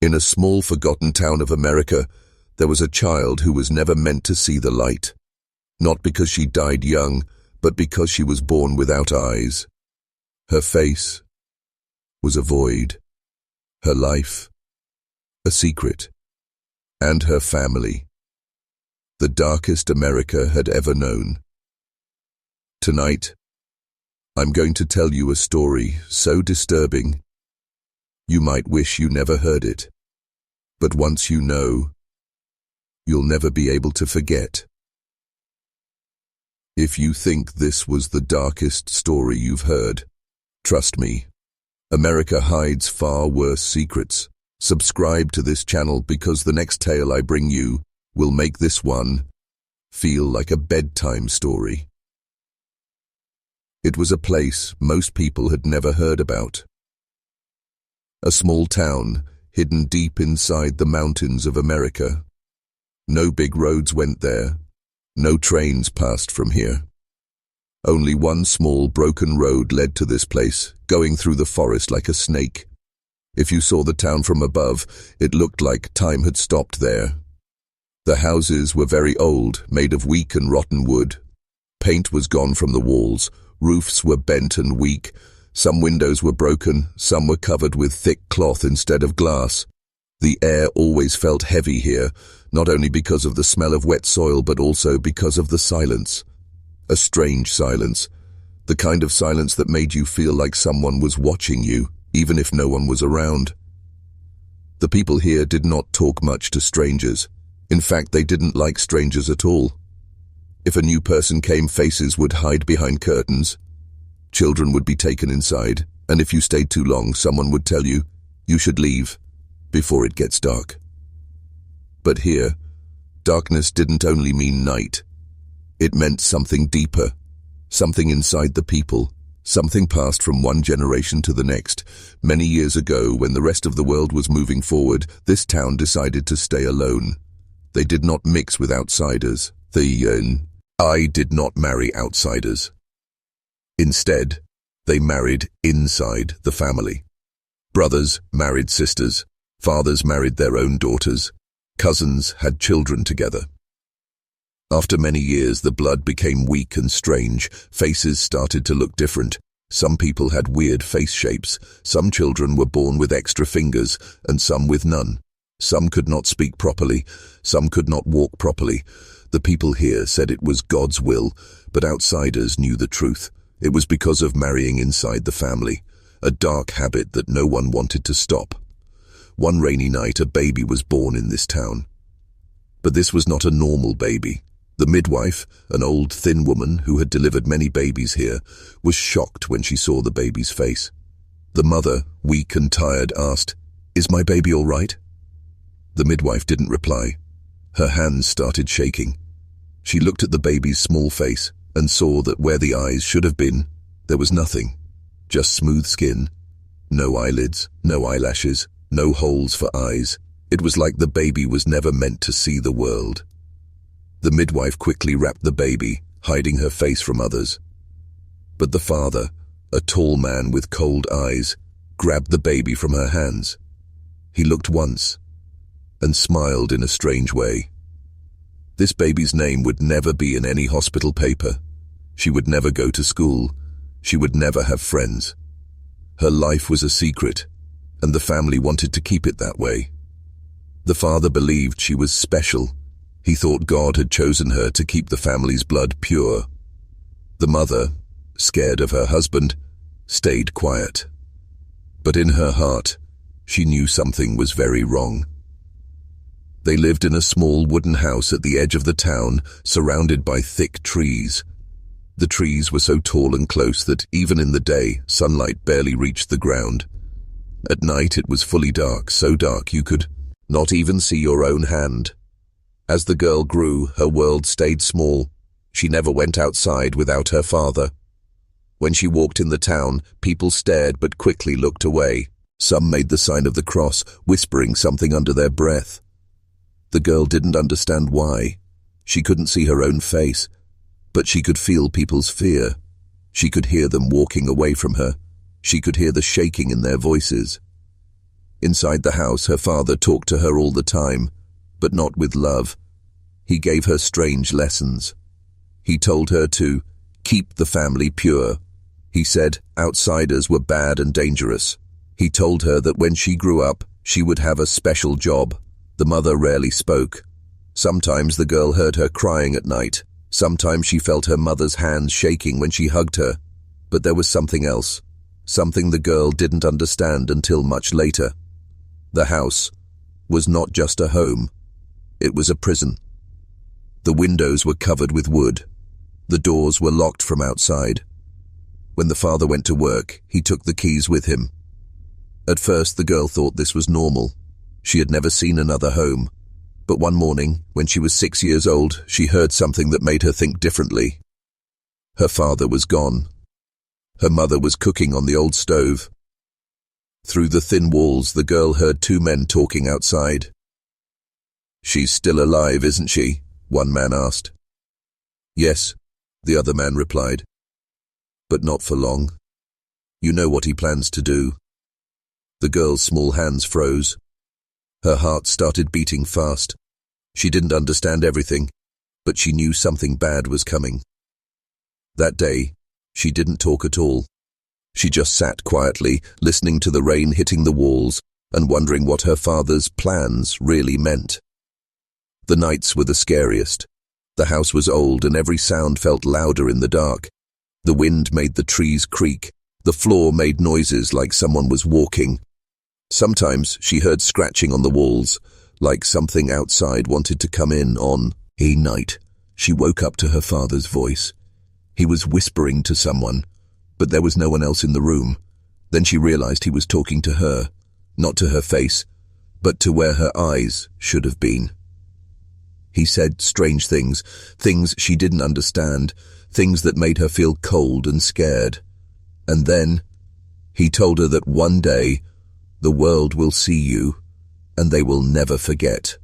In a small forgotten town of America, there was a child who was never meant to see the light. Not because she died young, but because she was born without eyes. Her face was a void. Her life, a secret. And her family, the darkest America had ever known. Tonight, I'm going to tell you a story so disturbing, you might wish you never heard it. But once you know, you'll never be able to forget. If you think this was the darkest story you've heard, trust me, America hides far worse secrets. Subscribe to this channel because the next tale I bring you will make this one feel like a bedtime story. It was a place most people had never heard about. A small town hidden deep inside the mountains of America. No big roads went there. No trains passed from here. Only one small broken road led to this place, going through the forest like a snake. If you saw the town from above, it looked like time had stopped there. The houses were very old, made of weak and rotten wood. Paint was gone from the walls, roofs were bent and weak, some windows were broken, some were covered with thick cloth instead of glass. The air always felt heavy here, not only because of the smell of wet soil but also because of the silence. A strange silence, the kind of silence that made you feel like someone was watching you, even if no one was around. The people here did not talk much to strangers. In fact, they didn't like strangers at all. If a new person came, faces would hide behind curtains. Children would be taken inside, and if you stayed too long, someone would tell you, you should leave, before it gets dark. But here, darkness didn't only mean night. It meant something deeper, something inside the people, something passed from one generation to the next. Many years ago, when the rest of the world was moving forward, this town decided to stay alone. They did not mix with outsiders. I did not marry outsiders. Instead, they married inside the family. Brothers married sisters, fathers married their own daughters, cousins had children together. After many years, the blood became weak and strange. Faces started to look different. Some people had weird face shapes. Some children were born with extra fingers, and some with none. Some could not speak properly. Some could not walk properly. The people here said it was God's will, but outsiders knew the truth. It was because of marrying inside the family, a dark habit that no one wanted to stop. One rainy night, a baby was born in this town. But this was not a normal baby. The midwife, an old, thin woman who had delivered many babies here, was shocked when she saw the baby's face. The mother, weak and tired, asked, "Is my baby all right?" The midwife didn't reply. Her hands started shaking. She looked at the baby's small face and saw that where the eyes should have been, there was nothing. Just smooth skin. No eyelids, no eyelashes, no holes for eyes. It was like the baby was never meant to see the world. The midwife quickly wrapped the baby, hiding her face from others. But the father, a tall man with cold eyes, grabbed the baby from her hands. He looked once and smiled in a strange way. This baby's name would never be in any hospital paper. She would never go to school. She would never have friends. Her life was a secret, and the family wanted to keep it that way. The father believed she was special. He thought God had chosen her to keep the family's blood pure. The mother, scared of her husband, stayed quiet. But in her heart, she knew something was very wrong. They lived in a small wooden house at the edge of the town, surrounded by thick trees. The trees were so tall and close that even in the day, sunlight barely reached the ground. At night it was fully dark, so dark you could not even see your own hand. As the girl grew, her world stayed small. She never went outside without her father. When she walked in the town, people stared but quickly looked away. Some made the sign of the cross, whispering something under their breath. The girl didn't understand why. She couldn't see her own face, but she could feel people's fear. She could hear them walking away from her. She could hear the shaking in their voices. Inside the house, her father talked to her all the time, but not with love. He gave her strange lessons. He told her to keep the family pure. He said outsiders were bad and dangerous. He told her that when she grew up, she would have a special job. The mother rarely spoke. Sometimes the girl heard her crying at night. Sometimes she felt her mother's hands shaking when she hugged her. But there was something else, something the girl didn't understand until much later. The house was not just a home. It was a prison. The windows were covered with wood. The doors were locked from outside. When the father went to work, he took the keys with him. At first, the girl thought this was normal. She had never seen another home. But one morning, when she was 6 years old, she heard something that made her think differently. Her father was gone. Her mother was cooking on the old stove. Through the thin walls, the girl heard two men talking outside. "She's still alive, isn't she?" one man asked. "Yes," the other man replied. "But not for long. You know what he plans to do." The girl's small hands froze. Her heart started beating fast. She didn't understand everything, but she knew something bad was coming. That day, she didn't talk at all. She just sat quietly, listening to the rain hitting the walls and wondering what her father's plans really meant. The nights were the scariest. The house was old and every sound felt louder in the dark. The wind made the trees creak. The floor made noises like someone was walking. Sometimes she heard scratching on the walls, like something outside wanted to come in. On a night, she woke up to her father's voice. He was whispering to someone, but there was no one else in the room. Then she realized he was talking to her, not to her face, but to where her eyes should have been. He said strange things, things she didn't understand, things that made her feel cold and scared. And then he told her that one day the world will see you, and they will never forget.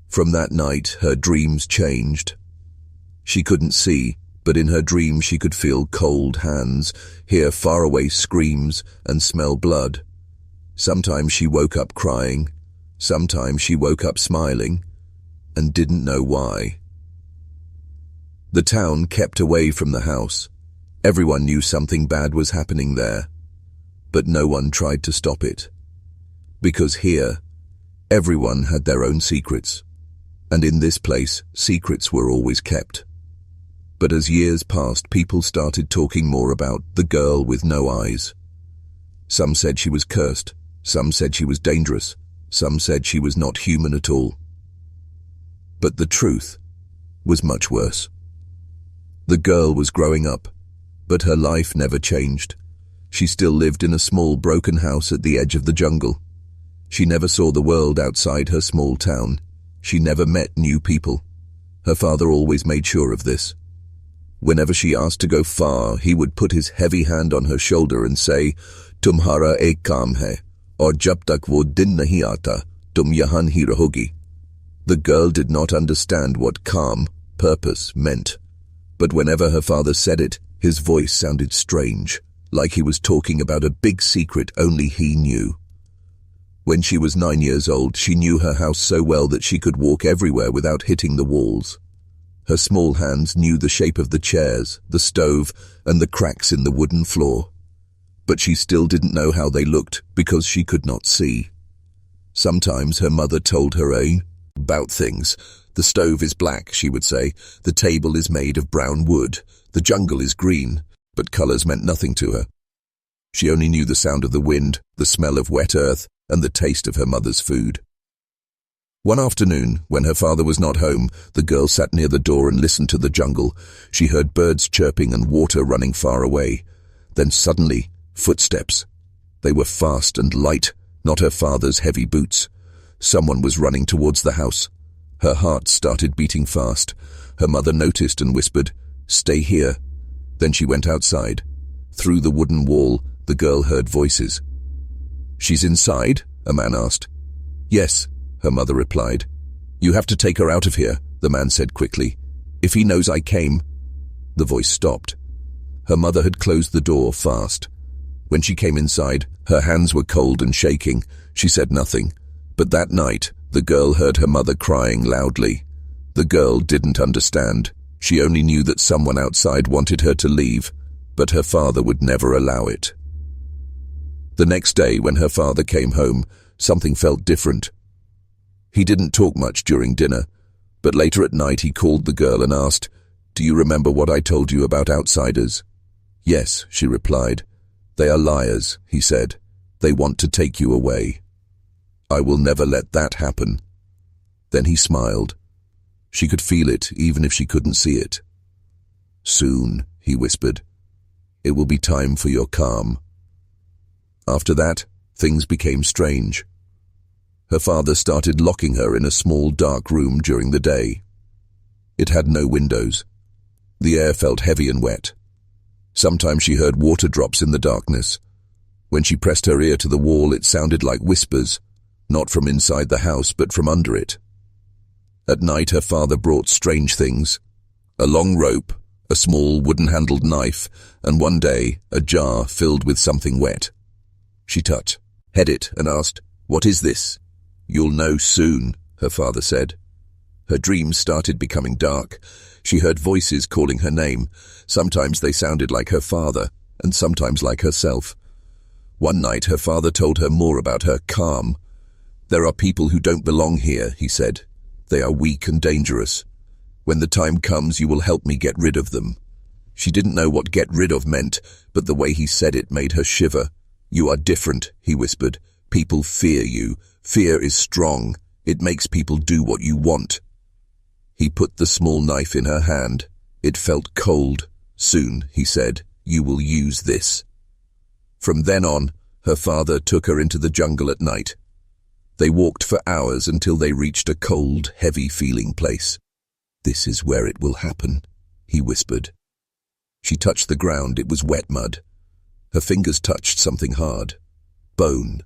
From that night, her dreams changed. She couldn't see, but in her dreams she could feel cold hands, hear faraway screams, and smell blood. Sometimes she woke up crying. Sometimes she woke up smiling, and didn't know why. The town kept away from the house. Everyone knew something bad was happening there, but no one tried to stop it. Because here, everyone had their own secrets, and in this place, secrets were always kept. But as years passed, people started talking more about the girl with no eyes. Some said she was cursed, some said she was dangerous, some said she was not human at all. But the truth was much worse. The girl was growing up, but her life never changed. She still lived in a small broken house at the edge of the jungle. She never saw the world outside her small town. She never met new people. Her father always made sure of this. Whenever she asked to go far, he would put his heavy hand on her shoulder and say, "Tumhara ek kaam hai, aur jab tak wo din nahi aata, tum yahan hi rahogi." The girl did not understand what calm, purpose meant. But whenever her father said it, his voice sounded strange, like he was talking about a big secret only he knew. When she was 9 years old, she knew her house so well that she could walk everywhere without hitting the walls. Her small hands knew the shape of the chairs, the stove, and the cracks in the wooden floor. But she still didn't know how they looked because she could not see. Sometimes her mother told her about things. "The stove is black," she would say. "The table is made of brown wood. The jungle is green." But colors meant nothing to her. She only knew the sound of the wind, the smell of wet earth, and the taste of her mother's food. One afternoon, when her father was not home, the girl sat near the door and listened to the jungle. She heard birds chirping and water running far away. Then suddenly, footsteps. They were fast and light, not her father's heavy boots. Someone was running towards the house. Her heart started beating fast. Her mother noticed and whispered, "Stay here." Then she went outside. Through the wooden wall, the girl heard voices. "She's inside?" a man asked. "Yes," her mother replied. "You have to take her out of here," the man said quickly. "If he knows I came." The voice stopped. Her mother had closed the door fast. When she came inside, her hands were cold and shaking. She said nothing. But that night, the girl heard her mother crying loudly. The girl didn't understand. She only knew that someone outside wanted her to leave, but her father would never allow it. The next day, when her father came home, something felt different. He didn't talk much during dinner, but later at night he called the girl and asked, "Do you remember what I told you about outsiders?" "Yes," she replied. "They are liars," he said. "They want to take you away. I will never let that happen." Then he smiled. She could feel it, even if she couldn't see it. "Soon," he whispered, "it will be time for your calm." After that, things became strange. Her father started locking her in a small dark room during the day. It had no windows. The air felt heavy and wet. Sometimes she heard water drops in the darkness. When she pressed her ear to the wall, it sounded like whispers, not from inside the house, but from under it. At night, her father brought strange things: a long rope, a small wooden-handled knife, and one day, a jar filled with something wet. She touched, hid it, and asked, "What is this?" "You'll know soon," her father said. Her dreams started becoming dark. She heard voices calling her name. Sometimes they sounded like her father, and sometimes like herself. One night, her father told her more about her calm. "There are people who don't belong here," he said. "They are weak and dangerous. When the time comes, you will help me get rid of them." She didn't know what get rid of meant, but the way he said it made her shiver. "You are different," he whispered. "People fear you. Fear is strong. It makes people do what you want." He put the small knife in her hand. It felt cold. "Soon," he said, "you will use this." From then on, her father took her into the jungle at night. They walked for hours until they reached a cold, heavy-feeling place. "This is where it will happen," he whispered. She touched the ground. It was wet mud. Her fingers touched something hard. Bone.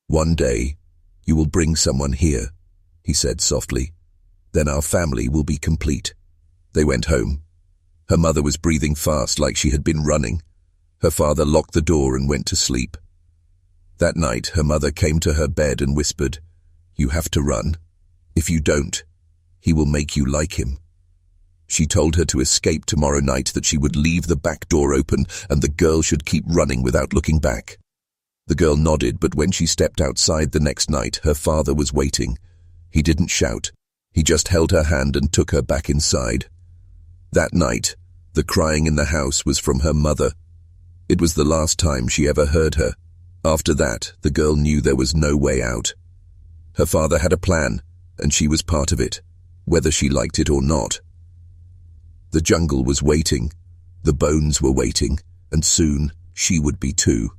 "One day, you will bring someone here," he said softly. "Then our family will be complete." They went home. Her mother was breathing fast like she had been running. Her father locked the door and went to sleep. That night, her mother came to her bed and whispered, "You have to run. If you don't, he will make you like him." She told her to escape tomorrow night, that she would leave the back door open and the girl should keep running without looking back. The girl nodded, but when she stepped outside the next night, her father was waiting. He didn't shout. He just held her hand and took her back inside. That night, the crying in the house was from her mother. It was the last time she ever heard her. After that, the girl knew there was no way out. Her father had a plan, and she was part of it, whether she liked it or not. The jungle was waiting. The bones were waiting, and soon she would be too.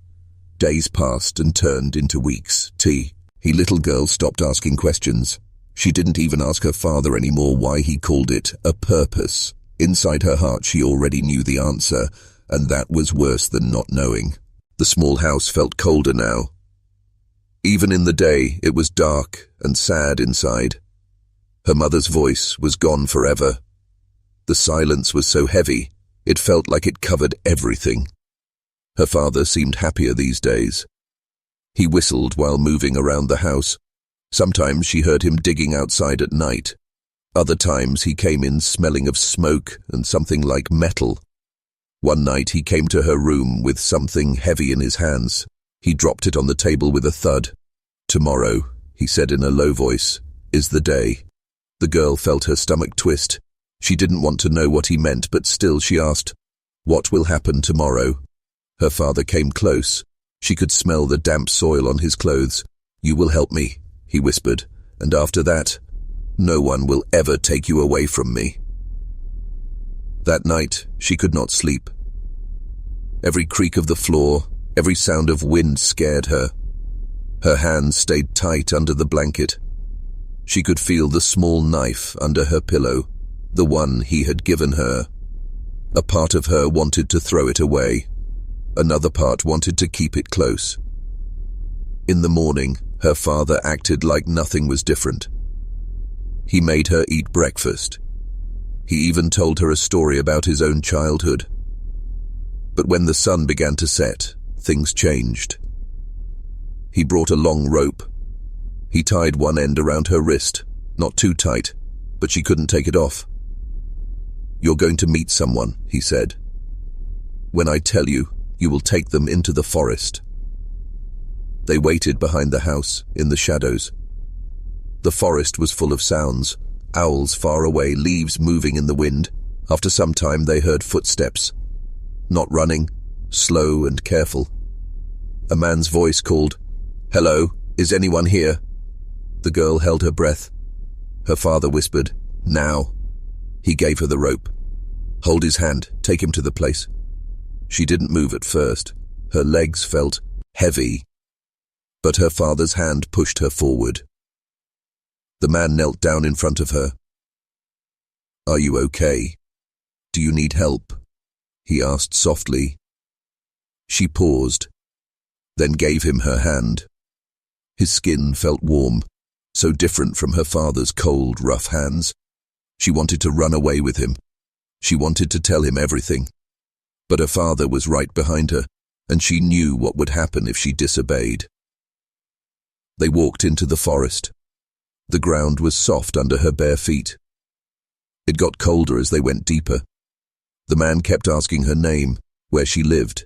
Days passed and turned into weeks. The little girl stopped asking questions. She didn't even ask her father anymore why he called it a purpose. Inside her heart, she already knew the answer, and that was worse than not knowing. The small house felt colder now. Even in the day, it was dark and sad inside. Her mother's voice was gone forever. The silence was so heavy, it felt like it covered everything. Her father seemed happier these days. He whistled while moving around the house. Sometimes she heard him digging outside at night. Other times he came in smelling of smoke and something like metal. One night he came to her room with something heavy in his hands. He dropped it on the table with a thud. "Tomorrow," he said in a low voice, "is the day." The girl felt her stomach twist. She didn't want to know what he meant, but still she asked, "What will happen tomorrow?" Her father came close. She could smell the damp soil on his clothes. "You will help me," he whispered, "and after that, no one will ever take you away from me." That night, she could not sleep. Every creak of the floor, every sound of wind scared her. Her hands stayed tight under the blanket. She could feel the small knife under her pillow, the one he had given her. A part of her wanted to throw it away. Another part wanted to keep it close. In the morning, her father acted like nothing was different. He made her eat breakfast. He even told her a story about his own childhood. But when the sun began to set, things changed. He brought a long rope. He tied one end around her wrist, not too tight, but she couldn't take it off. "You're going to meet someone," he said. "When I tell you, you will take them into the forest." They waited behind the house, in the shadows. The forest was full of sounds, owls far away, leaves moving in the wind. After some time they heard footsteps. Not running, slow and careful. A man's voice called, "Hello, is anyone here?" The girl held her breath. Her father whispered, "Now." He gave her the rope. "Hold his hand, take him to the place." She didn't move at first. Her legs felt heavy, but her father's hand pushed her forward. The man knelt down in front of her. "Are you okay? Do you need help?" he asked softly. She paused, then gave him her hand. His skin felt warm, so different from her father's cold, rough hands. She wanted to run away with him. She wanted to tell him everything. But her father was right behind her, and she knew what would happen if she disobeyed. They walked into the forest. The ground was soft under her bare feet. It got colder as they went deeper. The man kept asking her name, where she lived.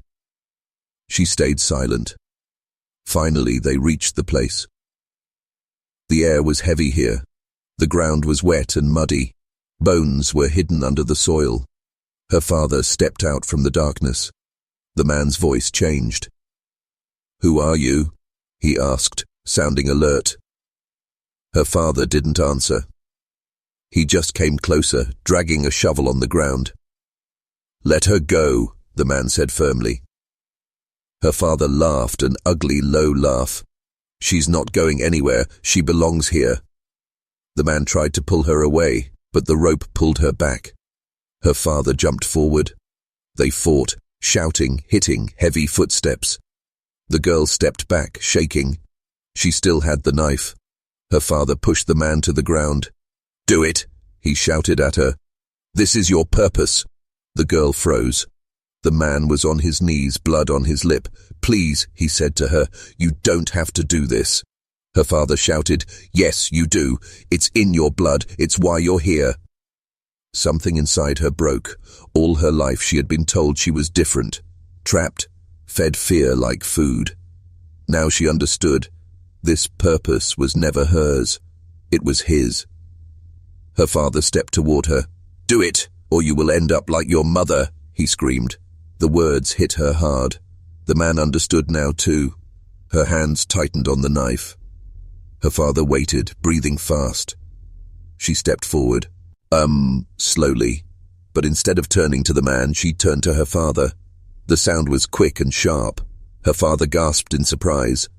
She stayed silent. Finally, they reached the place. The air was heavy here. The ground was wet and muddy. Bones were hidden under the soil. Her father stepped out from the darkness. The man's voice changed. "Who are you?" he asked, sounding alert. Her father didn't answer. He just came closer, dragging a shovel on the ground. "Let her go," the man said firmly. Her father laughed, an ugly, low laugh. "She's not going anywhere. She belongs here." The man tried to pull her away, but the rope pulled her back. Her father jumped forward. They fought, shouting, hitting, heavy footsteps. The girl stepped back, shaking. She still had the knife. Her father pushed the man to the ground. "Do it," he shouted at her. "This is your purpose." The girl froze. The man was on his knees, blood on his lip. "Please," he said to her, "you don't have to do this." Her father shouted, "Yes, you do. It's in your blood. It's why you're here." Something inside her broke. All her life she had been told she was different, trapped, fed fear like food. Now she understood. This purpose was never hers. It was his. Her father stepped toward her. "Do it, or you will end up like your mother," he screamed. The words hit her hard. The man understood now too. Her hands tightened on the knife. Her father waited, breathing fast. She stepped forward. Slowly. But instead of turning to the man, she turned to her father. The sound was quick and sharp. Her father gasped in surprise.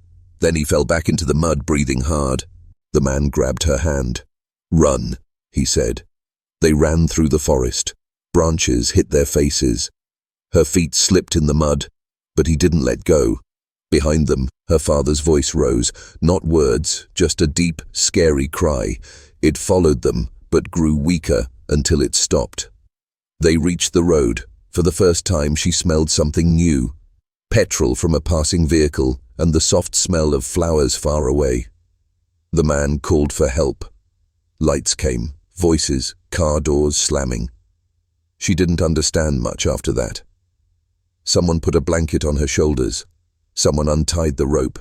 Then he fell back into the mud, breathing hard. The man grabbed her hand. "Run," he said. They ran through the forest. Branches hit their faces. Her feet slipped in the mud, but he didn't let go. Behind them, her father's voice rose. Not words, just a deep, scary cry. It followed them, but grew weaker until it stopped. They reached the road. For the first time she smelled something new. Petrol from a passing vehicle and the soft smell of flowers far away. The man called for help. Lights came, voices, car doors slamming. She didn't understand much after that. Someone put a blanket on her shoulders. Someone untied the rope.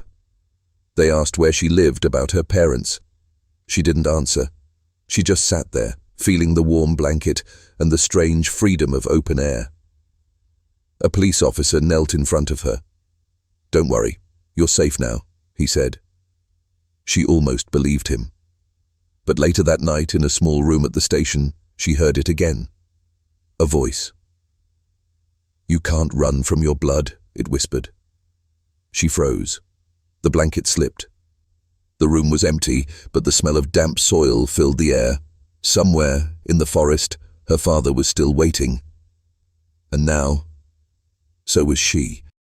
They asked where she lived, about her parents. She didn't answer. She just sat there, feeling the warm blanket and the strange freedom of open air. A police officer knelt in front of her. "Don't worry, you're safe now," he said. She almost believed him. But later that night, in a small room at the station, she heard it again. A voice. "You can't run from your blood," it whispered. She froze. The blanket slipped. The room was empty, but the smell of damp soil filled the air. Somewhere, in the forest, her father was still waiting. And now, so was she.